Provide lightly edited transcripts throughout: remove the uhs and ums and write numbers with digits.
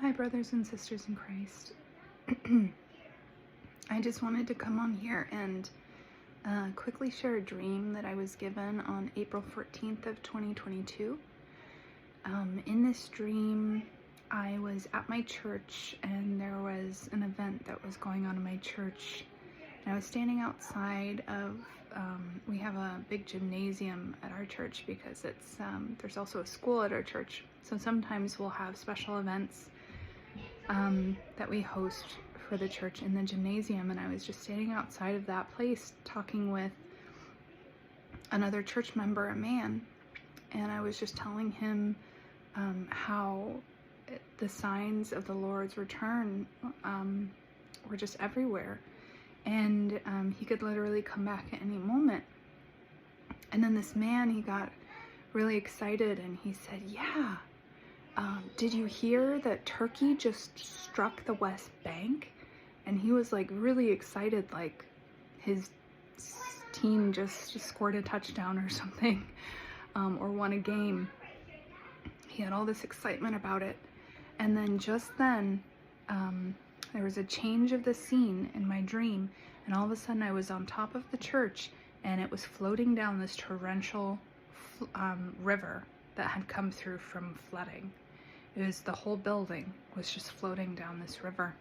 Hi, brothers and sisters in Christ. I just wanted to come on here and quickly share a dream that I was given on April 14th of 2022. In this dream, I was at my church and there was an event that was going on in my church. And I was standing outside of, we have a big gymnasium at our church because it's there's also a school at our church. So sometimes we'll have special events that we host for the church in the gymnasium, and I was just standing outside of that place talking with another church member, a man, and I was just telling him how the signs of the Lord's return were just everywhere, and he could literally come back at any moment. And then this man, he got really excited and he said, yeah, did you hear that Turkey just struck the West Bank? And he was like really excited, like his team just scored a touchdown or something, or won a game. He had all this excitement about it. And then just then, there was a change of the scene in my dream, and all of a sudden I was on top of the church and it was floating down this torrential river that had come through from flooding. It was the whole building was just floating down this river.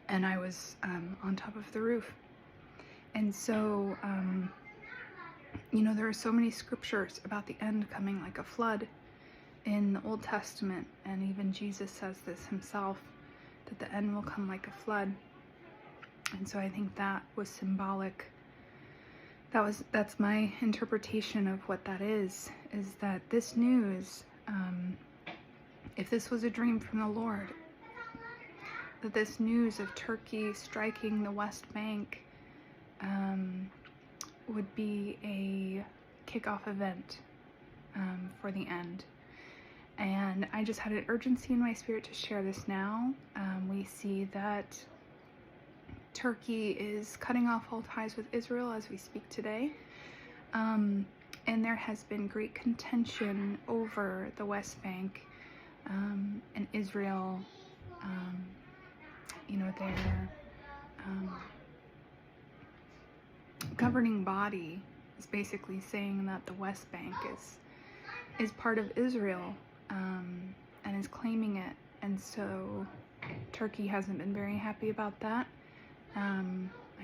And I was on top of the roof. And so, there are so many scriptures about the end coming like a flood in the Old Testament. And even Jesus says this himself, that the end will come like a flood. And so I think that was symbolic. That's my interpretation of what that is that this news, if this was a dream from the Lord, that this news of Turkey striking the West Bank would be a kickoff event for the end. And I just had an urgency in my spirit to share this now. We see that Turkey is cutting off all ties with Israel as we speak today. And there has been great contention over the West Bank and Israel. Their governing body is basically saying that the West Bank is part of Israel, and is claiming it. And so Turkey hasn't been very happy about that. I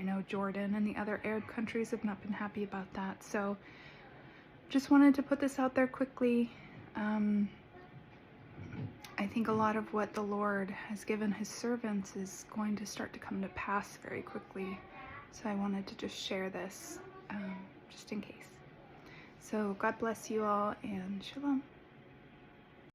know Jordan and the other Arab countries have not been happy about that. So just wanted to put this out there quickly. I think a lot of what the Lord has given his servants is going to start to come to pass very quickly. So I wanted to just share this just in case. So God bless you all, and shalom.